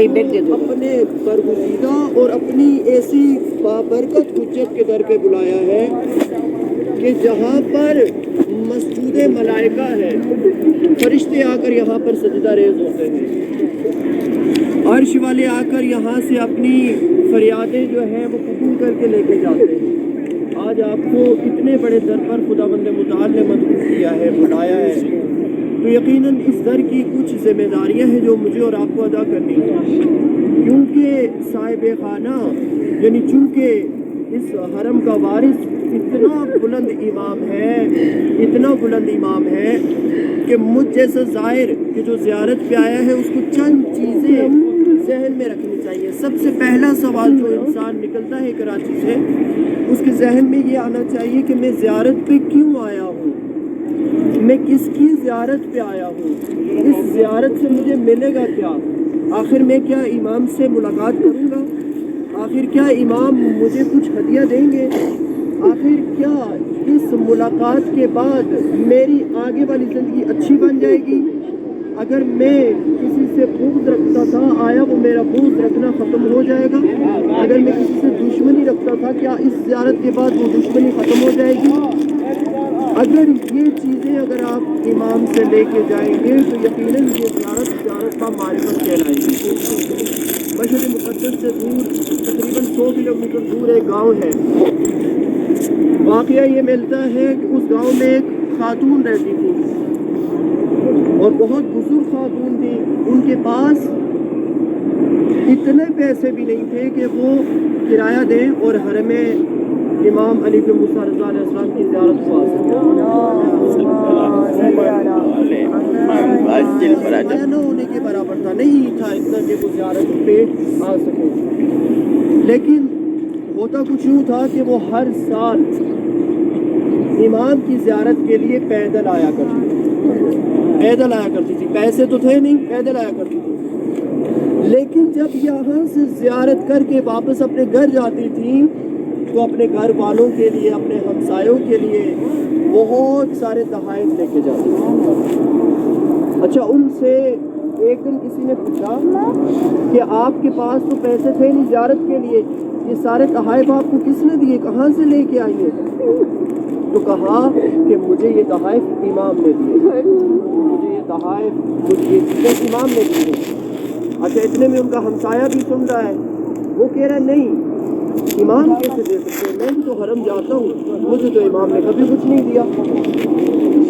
اپنے برگزیدہ اور اپنی ایسی بابرکت حجت کے در پہ بلایا ہے کہ جہاں پر مسجود ملائکہ ہے، فرشتے آ کر یہاں پر سجدہ ریز ہوتے ہیں، عرش والے آ کر یہاں سے اپنی فریادیں جو ہیں وہ قبول کر کے لے کے جاتے ہیں۔ آج آپ کو اتنے بڑے در پر خداوند متعال نے مدعو کیا ہے، بلایا ہے، تو یقیناً اس در کی کچھ ذمہ داریاں ہیں جو مجھے اور آپ کو ادا کرنی ہیں، کیونکہ صاحب خانہ یعنی چونکہ اس حرم کا وارث اتنا بلند امام ہے، اتنا بلند امام ہے کہ مجھ جیسا زائر کہ جو زیارت پہ آیا ہے اس کو چند چیزیں ذہن میں رکھنی چاہیے۔ سب سے پہلا سوال جو انسان نکلتا ہے کراچی سے، اس کے ذہن میں یہ آنا چاہیے کہ میں زیارت پہ کیوں آیا ہوں، میں کس کی زیارت پہ آیا ہوں، اس زیارت سے مجھے ملے گا کیا، آخر میں کیا امام سے ملاقات کروں گا، آخر کیا امام مجھے کچھ ہدیہ دیں گے، آخر کیا اس ملاقات کے بعد میری آگے والی زندگی اچھی بن جائے گی، اگر میں کسی سے بغض رکھتا تھا آیا وہ میرا بغض رکھنا ختم ہو جائے گا، اگر میں کسی سے دشمنی رکھتا تھا کیا اس زیارت کے بعد وہ دشمنی ختم ہو جائے گی۔ اگر یہ چیزیں اگر آپ امام سے لے کے جائیں گے تو یقیناً یہ زیارت کا معرفت کہلائے گی۔ مشہد مقدس سے دور تقریباً 100 کلومیٹر دور ایک گاؤں ہے۔ واقعہ یہ ملتا ہے کہ اس گاؤں میں ایک خاتون رہتی تھی اور بہت بزرگ خاتون تھی، ان کے پاس اتنے پیسے بھی نہیں تھے کہ وہ کرایہ دیں اور حرم امام علی بن موسیٰ رضا علیہ السلام کی زیارت کو آ سکیں۔ نہ ہونے کے برابر تھا، نہیں تھا اتنا کہ وہ زیارت پہ آ سکے، لیکن ہوتا کچھ یوں تھا کہ وہ ہر سال امام کی زیارت کے لیے پیدل آیا کرتی تھی، پیسے تو تھے نہیں، پیدل آیا کرتی تھی، لیکن جب یہاں سے زیارت کر کے واپس اپنے گھر جاتی تھی تو اپنے گھر والوں کے لیے، اپنے ہمسایوں کے لیے بہت سارے تحائف لے کے جاتی تھی۔ اچھا، ان سے ایک دن کسی نے پوچھا کہ آپ کے پاس تو پیسے تھے نہیں زیارت کے لیے، یہ سارے تحائف آپ کو کس نے دیے، کہاں سے لے کے آئیے؟ تو کہا کہ مجھے یہ تحائف امام نے دیے، مجھے یہ تحائف یہ چیزیں امام نے دی ہیں۔ اچھا، اتنے میں ان کا ہمسایہ بھی سن رہا ہے، وہ کہہ رہا ہے نہیں، امام کیسے دے سکتے ہیں، میں بھی تو حرم جاتا ہوں، مجھے تو امام نے کبھی کچھ نہیں دیا۔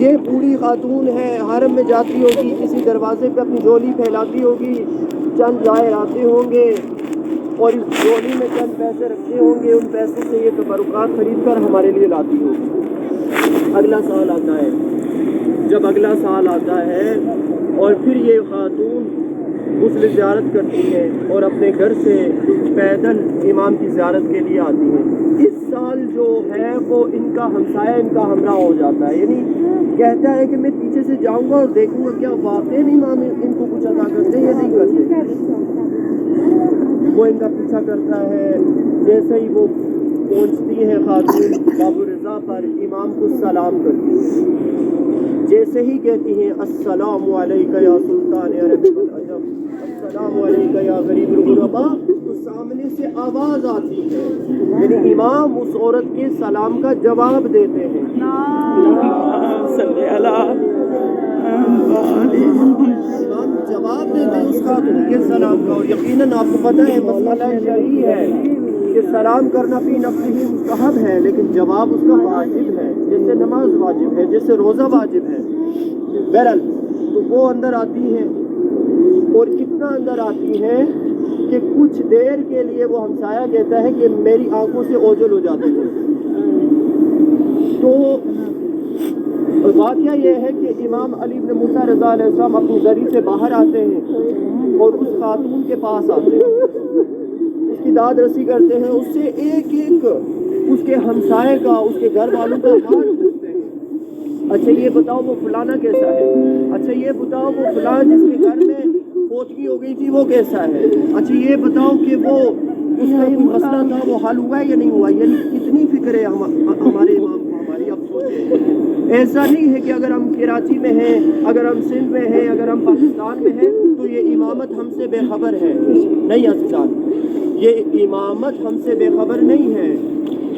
یہ بوڑھی خاتون ہے، حرم میں جاتی ہوگی، کسی دروازے پہ اپنی جھولی پھیلاتی ہوگی، چند زائر آتے ہوں گے اور اس جھولی میں چند پیسے رکھتے ہوں گے، ان پیسوں سے یہ تبرکات خرید کر ہمارے لیے لاتی ہوگی۔ اگلا سال آتا ہے، جب اگلا سال آتا ہے اور پھر یہ خاتون غسل زیارت کرتی ہے اور اپنے گھر سے پیدل امام کی زیارت کے لیے آتی ہے۔ اس سال جو ہے وہ ان کا ہمسایہ ان کا ہمراہ ہو جاتا ہے، یعنی کہتا ہے کہ میں پیچھے سے جاؤں گا اور دیکھوں گا کیا واقعی امام ان کو کچھ ادا کرتے یا نہیں کرتے۔ وہ ان کا پیچھا کرتا ہے، جیسے ہی وہ پہنچتی ہے خاتون باب الرضا پر، امام کو سلام کرتی ہے، جیسے ہی کہتی ہیں السلام علیکہ یا سلطان عرب العجم، السلام علیکہ یا غریب الغرباء، تو سامنے سے آواز آتی ہے، یعنی امام اس عورت کے سلام کا جواب دیتے ہیں۔ امام جواب دیتے ہیں اس خاتون کے سلام کا، اور یقیناً آپ کو پتہ ہے مسئلہ شرعی ہے کہ سلام کرنا فی نفسہ مستحب ہے، لیکن جواب اس کا واجب ہے، جیسے نماز واجب ہے، جیسے روزہ واجب ہے۔ بہرحال تو وہ اندر آتی ہے، اور اتنا اندر آتی ہے کہ کچھ دیر کے لیے وہ ہمسایہ کہتا ہے کہ میری آنکھوں سے اوجھل ہو جاتے ہیں۔ تو واقعہ یہ ہے کہ امام علی بن موسیٰ رضا علیہ السلام اپنی زری سے باہر آتے ہیں اور اس خاتون کے پاس آتے ہیں، اس کی داد رسی کرتے ہیں، اس سے ایک ایک اس کے ہمسائے کا، اس کے گھر والوں کا حال پوچھتے ہیں۔ اچھا یہ بتاؤ وہ فلانا کیسا ہے، اچھا یہ بتاؤ وہ فلاں جس کے گھر میں فوتگی ہو گئی تھی وہ کیسا ہے، اچھا یہ بتاؤ کہ وہ اس کا کوئی مسئلہ تھا وہ حل ہوا ہے یا نہیں ہوا۔ یعنی کتنی فکر ہے ہمارے امام کو ہماری۔ اب سوچیں، ایسا نہیں ہے کہ اگر ہم کراچی میں ہیں، اگر ہم سندھ میں ہیں، اگر ہم پاکستان میں ہیں تو تو یہ امامت ہم سے بے خبر ہے نہیں عزیزان، یہ امامت ہم سے بے خبر نہیں ہے.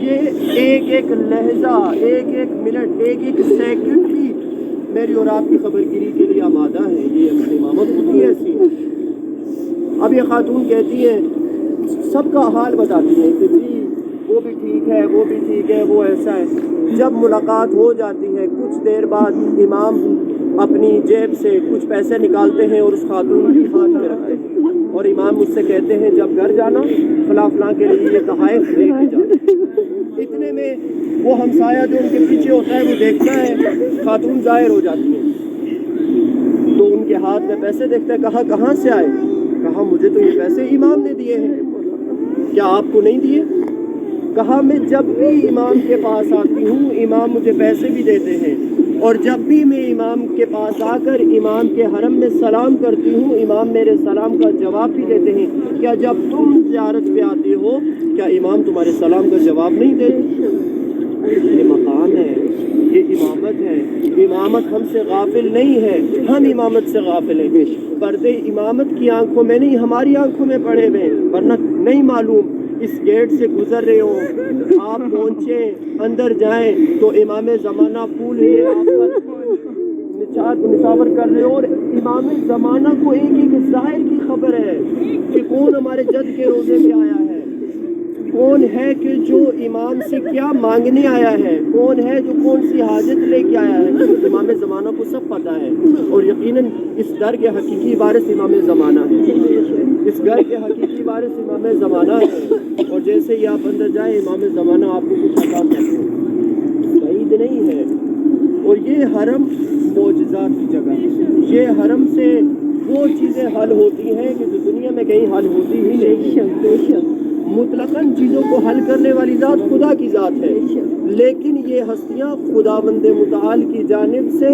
یہ ایک ایک لہجہ، ایک ایک منٹ، ایک ایک سیکنڈ بھی میری اور آپ کی خبر گیری کے لیے آمادہ ہے. یہ امامت ہوتی ہے ایسی. اب یہ خاتون کہتی ہے، سب کا حال بتاتی ہے کہ جی وہ بھی ٹھیک ہے، وہ بھی ٹھیک ہے، وہ ایسا ہے. جب ملاقات ہو جاتی ہے کچھ دیر بعد امام اپنی جیب سے کچھ پیسے نکالتے ہیں اور اس خاتون کی ہاتھ میں رکھتے ہیں اور امام مجھ سے کہتے ہیں جب گھر جانا فلاں فلاں کے لیے یہ تحائف لے کے جانا. اتنے میں وہ ہمسایہ جو ان کے پیچھے ہوتا ہے وہ دیکھتا ہے خاتون ظاہر ہو جاتی ہے تو ان کے ہاتھ میں پیسے دیکھتا ہے. کہا کہاں سے آئے؟ کہا مجھے تو یہ پیسے امام نے دیے ہیں. کیا آپ کو نہیں دیے؟ کہا میں جب بھی امام کے پاس آتی ہوں امام مجھے پیسے بھی دیتے ہیں اور جب بھی میں امام کے پاس آ کر امام کے حرم میں سلام کرتی ہوں امام میرے سلام کا جواب بھی دیتے ہیں. کیا جب تم زیارت پہ آتے ہو کیا امام تمہارے سلام کا جواب نہیں دیتے؟ یہ مقام ہے، یہ امامت ہے. امامت ہم سے غافل نہیں ہے، ہم امامت سے غافل ہیں. پردے امامت کی آنکھوں میں نہیں ہماری آنکھوں میں پڑے ہوئے، ورنہ نہیں معلوم اس گیٹ سے گزر رہے ہوں، آپ پہنچیں اندر جائیں تو امام زمانہ پھول ہے آپ پر نچاور کر رہے ہو اور امام زمانہ کو ایک ایک ظاہر کی خبر ہے کہ کون ہمارے جد کے روزے پہ آیا ہے، کون ہے کہ جو امام سے کیا مانگنے آیا ہے، کون ہے جو کون سی حاجت لے کے آیا ہے. امام زمانہ کو سب پتہ ہے اور یقیناً اس در کے حقیقی وارث امام زمانہ ہے، اس گھر کے حقیقی وارث امام زمانہ ہے. اور جیسے ہی آپ اندر جائیں امام زمانہ آپ کو کچھ عطا کرتے ہیں، بعید نہیں ہے. اور یہ حرم معجزات کی جگہ ہے. یہ حرم سے وہ چیزیں حل ہوتی ہیں کہ جو دنیا میں کہیں حل ہوتی ہی نہیں. مطلقاً چیزوں کو حل کرنے والی ذات خدا کی ذات ہے، لیکن یہ ہستیاں خداوند متعال کی جانب سے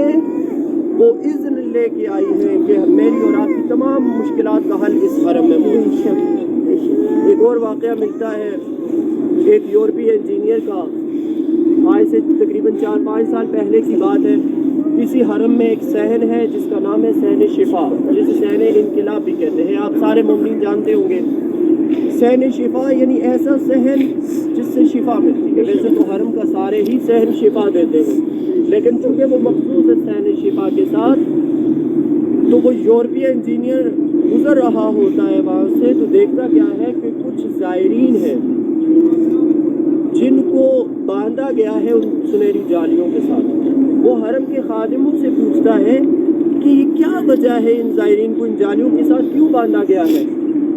وہ اذن لے کے آئی ہیں کہ میری اور آپ کی تمام مشکلات کا حل اس حرم میں موجود ہے. ایک اور واقعہ ملتا ہے ایک یورپی انجینئر کا، آج سے تقریباً 4-5 سال پہلے کی بات ہے. اسی حرم میں ایک صحن ہے جس کا نام ہے صحن شفا، جسے صحن انقلاب بھی کہتے ہیں. آپ سارے مومنین جانتے ہوں گے صحن شفا یعنی ایسا صحن جس سے شفا ملتی ہے. ویسے تو حرم کا سارے ہی صحن شفا دیتے ہیں لیکن چونکہ وہ مخصوص ہے صحن شفا کے ساتھ، تو وہ یورپی انجینئر گزر رہا ہوتا ہے وہاں سے تو دیکھتا کیا ہے کہ کچھ زائرین ہیں جن کو باندھا گیا ہے ان سنہری جالیوں کے ساتھ. وہ حرم کے خادموں سے پوچھتا ہے کہ یہ کیا وجہ ہے ان زائرین کو ان جالیوں کے ساتھ کیوں باندھا گیا ہے؟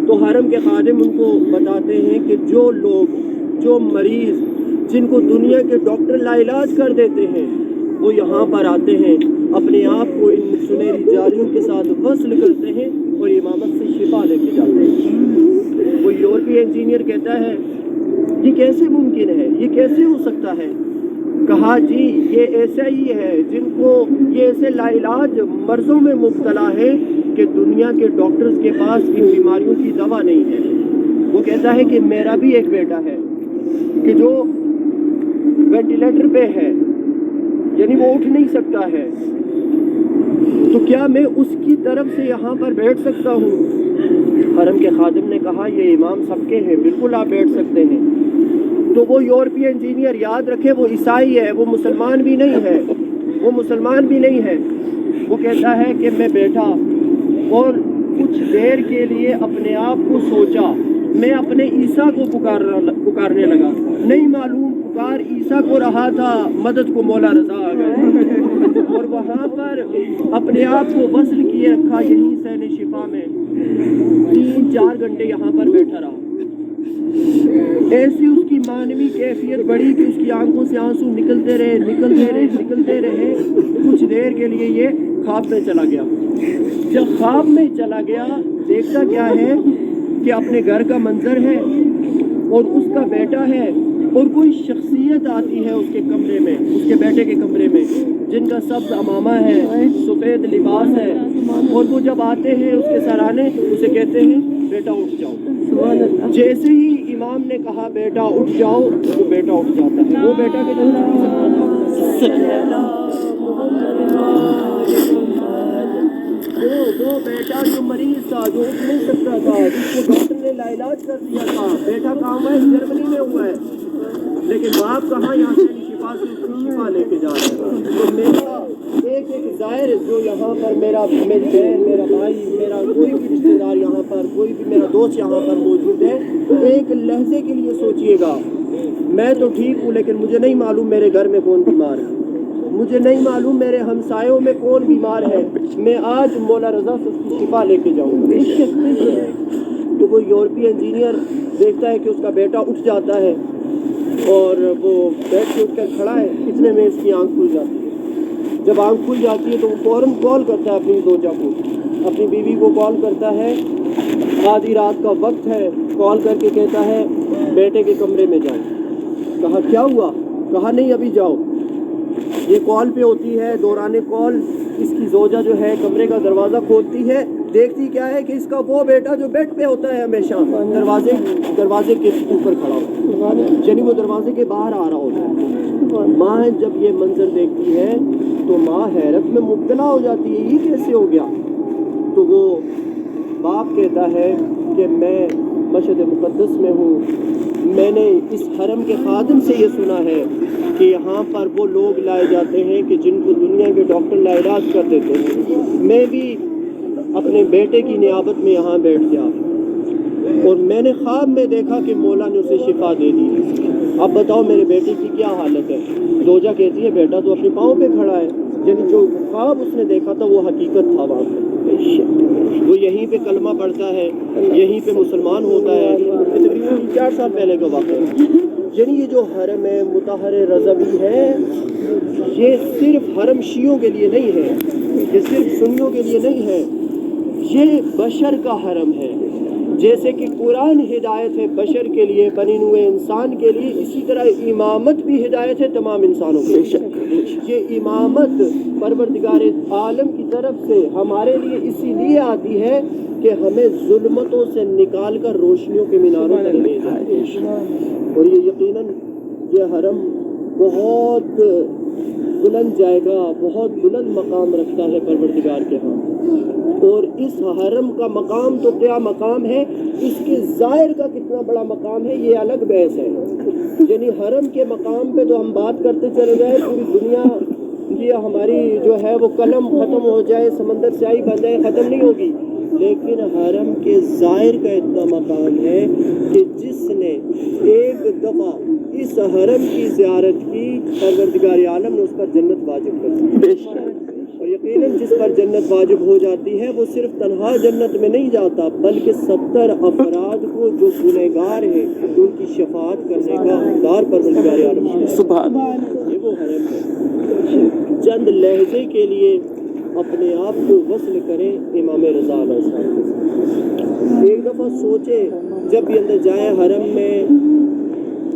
تو حرم کے خادم ان کو بتاتے ہیں کہ جو لوگ، جو مریض جن کو دنیا کے ڈاکٹر لا علاج کر دیتے ہیں وہ یہاں پر آتے ہیں، اپنے آپ کو ان سنہری جالیوں کے ساتھ وصل کرتے ہیں اور امامت سے شفا لے کے جاتے ہیں. وہ یورپی انجینئر کہتا ہے یہ کیسے ممکن ہے، یہ کیسے ہو سکتا ہے؟ کہا جی یہ ایسا ہی ہے جن کو یہ ایسے لا علاج مرضوں میں مبتلا ہے کہ دنیا کے ڈاکٹرز کے پاس ان بیماریوں کی دوا نہیں ہے. وہ کہتا ہے کہ میرا بھی ایک بیٹا ہے کہ جو وینٹیلیٹر پہ ہے، یعنی وہ اٹھ نہیں سکتا ہے، تو کیا میں اس کی طرف سے یہاں پر بیٹھ سکتا ہوں؟ حرم کے خادم نے کہا یہ امام سب کے ہیں، بالکل آپ بیٹھ سکتے ہیں. تو وہ یورپی انجینئر، یاد رکھے وہ عیسائی ہے، وہ مسلمان بھی نہیں ہے، وہ مسلمان بھی نہیں ہے. وہ کہتا ہے کہ میں بیٹھا اور کچھ دیر کے لیے اپنے آپ کو سوچا، میں اپنے عیسیٰ کو پکارنے لگا. نہیں معلوم پکار عیسیٰ کو رہا تھا، مدد کو مولا رضا آ گئے اور وہاں پر اپنے آپ کو وصل کیے رکھا. یہیں صحن شفا میں 3-4 گھنٹے یہاں پر بیٹھا رہا. ایسی اس کی معنوی کیفیت بڑھی کہ اس کی آنکھوں سے آنسو نکلتے رہے. کچھ دیر کے لیے یہ خواب میں چلا گیا. جب خواب میں چلا گیا دیکھتا کیا ہے کہ اپنے گھر کا منظر ہے اور اس کا بیٹا ہے اور کوئی شخصیت آتی ہے اس کے کمرے میں، اس کے بیٹے کے کمرے میں، جن کا سبز امامہ ہے، سفید لباس ہے. اور وہ جب آتے ہیں اس کے سرانے اسے کہتے ہیں بیٹا اٹھ جاؤ. جیسے ہی امام نے کہا بیٹا اٹھ جاؤ تو بیٹا اٹھ جاتا ہے. وہ بیٹا کے وہ بیٹا جو مریض تھا, جو اٹھ نہیں سکتا تھا, جس کو ڈاکٹر نے لا علاج کر دیا تھا, بیٹا کہاں ہوا ہے؟ جرمنی میں ہوا ہے, لیکن باپ کہاں یہاں سے شفا سے شفا لے کے جا رہا ہے. تو میرا ایک ظاہر جو یہاں پر میری بہن, میرا بھائی, میرا کوئی بھی رشتے دار یہاں پر, کوئی بھی میرا دوست یہاں پر موجود ہے, ایک لہجے کے لیے سوچئے گا, میں تو ٹھیک ہوں لیکن مجھے نہیں معلوم میرے گھر میں کون بیمار ہے, مجھے نہیں معلوم میرے ہمسایوں میں کون بیمار ہے, میں آج مولا رضا سے اس کی شفا لے کے جاؤں گا. تو وہ یورپی انجینئر دیکھتا ہے کہ اس کا بیٹا اٹھ جاتا ہے اور وہ بیٹھ کے اٹھ کر کھڑا ہے, اتنے میں اس کی آنکھ کھل جاتی ہے. جب آنکھ کھل جاتی ہے تو وہ فوراً کال کرتا ہے اپنی زوجہ کو, اپنی بیوی کو کال کرتا ہے, آدھی رات کا وقت ہے, کال کر کے کہتا ہے بیٹے کے کمرے میں جاؤ. کہا کیا ہوا؟ کہا نہیں ابھی جاؤ. یہ کال پہ ہوتی ہے, دوران کال اس کی زوجہ جو ہے کمرے کا دروازہ کھولتی ہے, دیکھتی کیا ہے کہ اس کا وہ بیٹا جو بیڈ پہ ہوتا ہے ہمیشہ دروازے کے اوپر کھڑا ہوتا ہے, یعنی وہ دروازے کے باہر آ رہا ہوتا ہے. ماں جب یہ منظر دیکھتی ہے تو ماں حیرت میں مبتلا ہو جاتی ہے, یہ کیسے ہو گیا؟ تو وہ باپ کہتا ہے کہ میں مشہد مقدس میں ہوں, میں نے اس حرم کے خادم سے یہ سنا ہے کہ یہاں پر وہ لوگ لائے جاتے ہیں کہ جن کو دنیا کے ڈاکٹر لا علاج کر دیتے ہیں. میں بھی اپنے بیٹے کی نیابت میں یہاں بیٹھ گیا اور میں نے خواب میں دیکھا کہ مولا نے اسے شفا دے دی. اب بتاؤ میرے بیٹے کی کیا حالت ہے؟ زوجہ کہتی ہے بیٹا تو اپنے پاؤں پہ کھڑا ہے, یعنی جو خواب اس نے دیکھا تھا وہ حقیقت تھا. وہاں پہ وہ یہیں پہ کلمہ پڑھتا ہے, یہیں پہ مسلمان ہوتا ہے. تقریباً 4 سال پہلے کا واقعہ ہے. یعنی یہ جو حرم ہے مطہر رضوی ہے, یہ صرف حرم شیعوں کے لیے نہیں ہے, یہ صرف سنیوں کے لیے نہیں ہے, یہ بشر کا حرم ہے. جیسے کہ قرآن ہدایت ہے بشر کے لیے, بنی نوع انسان کے لیے, اسی طرح امامت بھی ہدایت ہے تمام انسانوں کے لیے. یہ امامت پروردگار عالم کی طرف سے ہمارے لیے اسی لیے آتی ہے کہ ہمیں ظلمتوں سے نکال کر روشنیوں کے میناروں پر لے جائے. اور یہ یقیناً یہ حرم بہت بلند جائے گا, بہت بلند مقام رکھتا ہے پروردگار کے ہاں. اور اس حرم کا مقام تو کیا مقام ہے, اس کے ظاہر کا کتنا بڑا مقام ہے یہ الگ بحث ہے. یعنی حرم کے مقام پہ تو ہم بات کرتے چلے جائیں, پوری دنیا کی ہماری جو ہے وہ قلم ختم ہو جائے, سمندر سیاہی بن جائے, ختم نہیں ہوگی. لیکن حرم کے ظاہر کا اتنا مقام ہے کہ جس نے ایک دفعہ اس حرم کی زیارت کی, پروردگار عالم نے اس پر جنت واجب کر دی. اور یقیناً جس پر جنت واجب ہو جاتی ہے وہ صرف تنہا جنت میں نہیں جاتا, بلکہ 70 افراد کو جو گنہگار ہیں ان کی شفاعت کرنے کا حقدار پروردگار عالم ہے. سبحان اللہ, یہ وہ حرم ہے. چند لہجے کے لیے اپنے آپ کو وصل کریں امام رضا علیہ السلام کے ساتھ. ایک دفعہ سوچے جب بھی اندر جائیں حرم میں,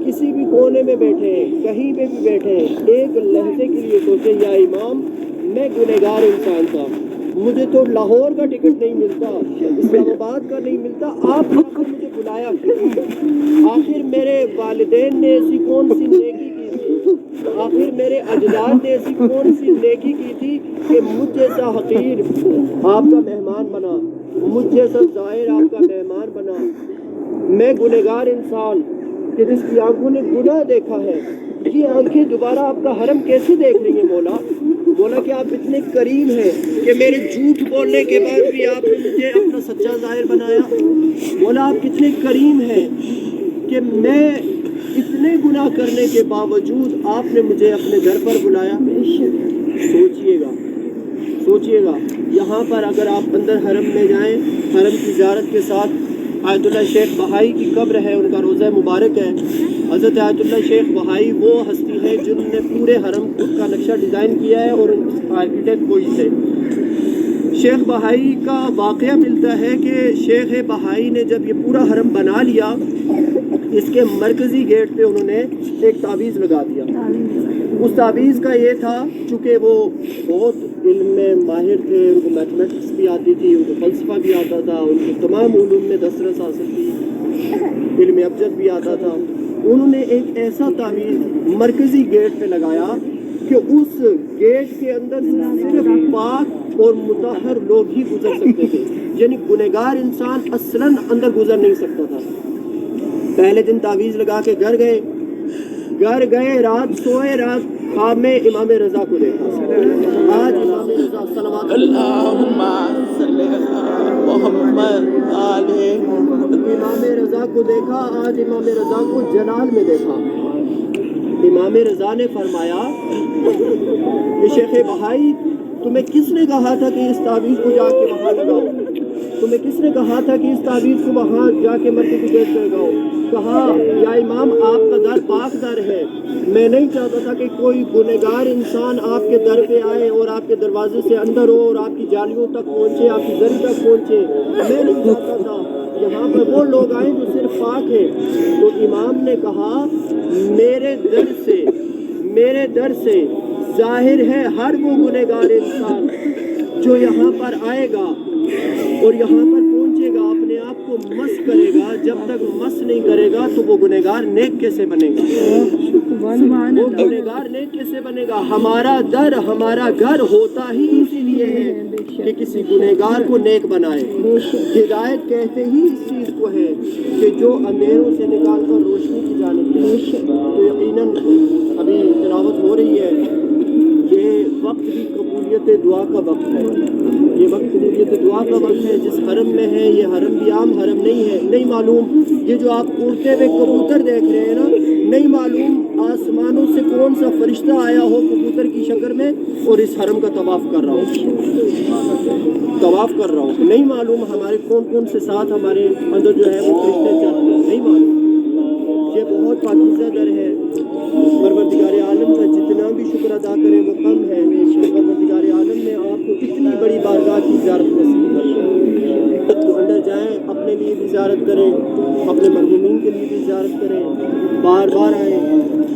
کسی بھی کونے میں بیٹھے, کہیں پہ بھی بیٹھے, ایک لہجے کے لیے سوچے یا امام میں گنہگار انسان تھا, مجھے تو لاہور کا ٹکٹ نہیں ملتا, اسلام آباد کا نہیں ملتا, آپ مجھے بلایا. آخر میرے والدین نے ایسی کون سی نیکی کی تھی, آخر میرے اجداد نے ایسی کون سی نیکی کی تھی کہ مجھ جیسا حقیر آپ کا مہمان بنا, مجھ جیسا ظاہر آپ کا مہمان بنا. میں گنہگار انسان کہ جس کی آنکھوں نے گناہ دیکھا ہے, یہ آنکھیں دوبارہ آپ کا حرم کیسے دیکھ رہی ہیں مولا؟ بولا کہ آپ اتنے کریم ہیں کہ میرے جھوٹ بولنے کے بعد بھی آپ نے مجھے اپنا سچا ظاہر بنایا. بولا آپ کتنے کریم ہیں کہ میں اتنے گناہ کرنے کے باوجود آپ نے مجھے اپنے گھر پر بلایا. سوچئے گا یہاں پر اگر آپ اندر حرم میں جائیں, حرم کی زیارت کے ساتھ آیت اللہ شیخ بہائی کی قبر ہے, ان کا روضہ مبارک ہے. حضرت آیت اللہ شیخ بہائی وہ ہستی ہے جنہوں نے پورے حرم کا نقشہ ڈیزائن کیا ہے اور آرکیٹیکٹ وہی تھے. شیخ بہائی کا واقعہ ملتا ہے کہ شیخ بہائی نے جب یہ پورا حرم بنا لیا, اس کے مرکزی گیٹ پہ انہوں نے ایک تعویذ لگا دیا. اس تعویذ کا یہ تھا, چونکہ وہ بہت علم میں ماہر تھے, ان کو میتھمیٹکس بھی آتی تھی, ان کو فلسفہ بھی آتا تھا, ان کو تمام علوم میں دسترس حاصل تھی, علم ابجد بھی آتا تھا. انہوں نے ایک ایسا تعویذ مرکزی گیٹ پہ لگایا کہ اس گیٹ کے اندر صرف پاک اور مطہر لوگ ہی گزر سکتے تھے، یعنی گنہگار انسان اصلاً اندر گزر نہیں سکتا تھا۔ پہلے دن تعویذ لگا کے گھر گئے، رات سوئے، رات خواب میں امام رضا کو دیکھا۔ آج امام رضا صلوات اللہم صلی علی محمد علیہ امام رضا کو دیکھا، آج امام رضا کو جلال میں دیکھا۔ امام رضا نے فرمایا کہ شیخ بہائی تمہیں کس نے کہا تھا کہ اس تعویذ کو جا کے وہاں لگاؤ؟ تمہیں کس نے کہا تھا کہ اس تعویذ کو وہاں جا کے مرتے کی گیٹ پہ لگاؤ؟ کہا یا امام آپ کا در پاک در ہے، میں نہیں چاہتا تھا کہ کوئی گنہگار انسان آپ کے در پہ آئے اور آپ کے دروازے سے اندر ہو اور آپ کی جالیوں تک پہنچے، آپ کی زری تک پہنچے، میں نہیں چاہتا تھا۔ یہاں پر وہ لوگ آئیں جو صرف پاک ہیں۔ تو امام نے کہا میرے در سے ظاہر ہے ہر وہ گنہگار انسان جو یہاں پر آئے گا اور یہاں پر پہنچے گا، اپنے آپ کو مس کرے گا، جب تک مس نہیں کرے گا تو وہ گنہگار نیک کیسے بنے گا؟ وہ گنہگار نیک کیسے بنے گا؟ ہمارا در، ہمارا گھر ہوتا ہی اسی لیے ہے کہ کسی گنہگار کو نیک بنائے۔ ہدایت کہتے ہی اس چیز کو ہے کہ جو اندھیروں سے نکال کر روشنی کی جانب لے۔ تو یقیناً ابھی تلاوت ہو رہی ہے، یہ وقت بھی قبولیت دعا کا وقت ہے، یہ وقت قبولیت دعا کا وقت ہے۔ جس حرم میں ہے، یہ حرم بھی عام حرم نہیں ہے، نہیں معلوم یہ جو آپ اڑتے ہوئے کبوتر دیکھ رہے ہیں نا، نہیں معلوم آسمانوں سے کون سا فرشتہ آیا ہو کبوتر کی شکل میں اور اس حرم کا طواف کر رہا ہو، نہیں معلوم ہمارے کون سے ساتھ ہمارے اندر جو ہے وہ فرشتے چل رہے ہیں، نہیں معلوم۔ یہ بہت پاکیزہ در ہے، پروردگار عالم کا جتنا بھی شکر ادا کریں وہ کم ہے۔ پروردگار عالم نے آپ کو اتنی بڑی بارگاہ کی زیارت نصیب کی، تو اندر جائیں، اپنے لیے بھی زیارت کریں، اپنے مرحومین کے لیے بھی زیارت کریں، بار بار آئیں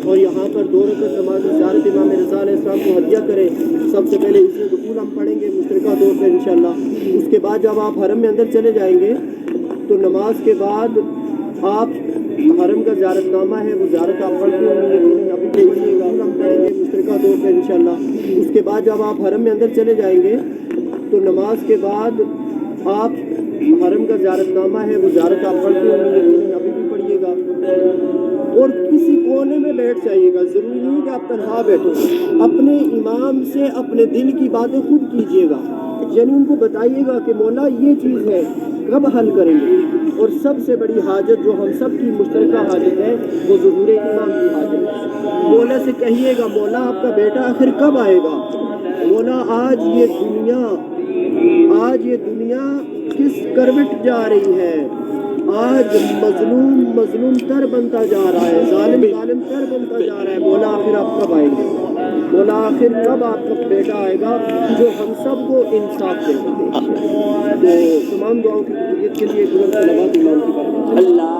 اور یہاں پر 2 رکعت نماز زیارت امام رضا علیہ السلام کو ہدیہ کریں۔ سب سے پہلے اس دخول ہم پڑھیں گے مشترکہ طور پر انشاءاللہ۔ اس کے بعد جب آپ حرم میں اندر چلے جائیں گے تو نماز کے بعد آپ حرم کا زیارت نامہ ہے وہ زیارت آپ پڑھتے ہوں، ابھی پڑھیے گا، ہم پڑھیں گے مشترکہ طور پر انشاءاللہ۔ اس کے بعد جب آپ حرم میں اندر چلے جائیں گے تو نماز کے بعد آپ حرم کا زیارت نامہ ہے وہ زیارت آپ پڑھتے ہوں، ابھی بھی پڑھیے گا، اور کسی کونے میں بیٹھ جائیے گا، ضروری نہیں کہ آپ تنہا بیٹھو، اپنے امام سے اپنے دل کی باتیں خود کیجیے گا، یعنی ان کو بتائیے گا کہ مولا یہ چیز ہے کب حل کریں گے۔ اور سب سے بڑی حاجت جو ہم سب کی مشترکہ حاجت ہے وہ ظہور امام کی حاجت ہے۔ مولا سے کہیے گا مولا آپ کا بیٹا آخر کب آئے گا؟ مولا آج یہ دنیا کس کروٹ جا رہی ہے؟ آج مظلوم تر بنتا جا رہا ہے، ظالم تر بنتا جا رہا ہے، مولا آخر آپ کب آئیں گے؟ مولا آخر کب آپ کا بیٹا آئے گا جو ہم سب کو انصاف دے گا؟ تو تمام دعاؤں کی قبولیت کے لیے بلند صلوات امام کی بات۔ اللہ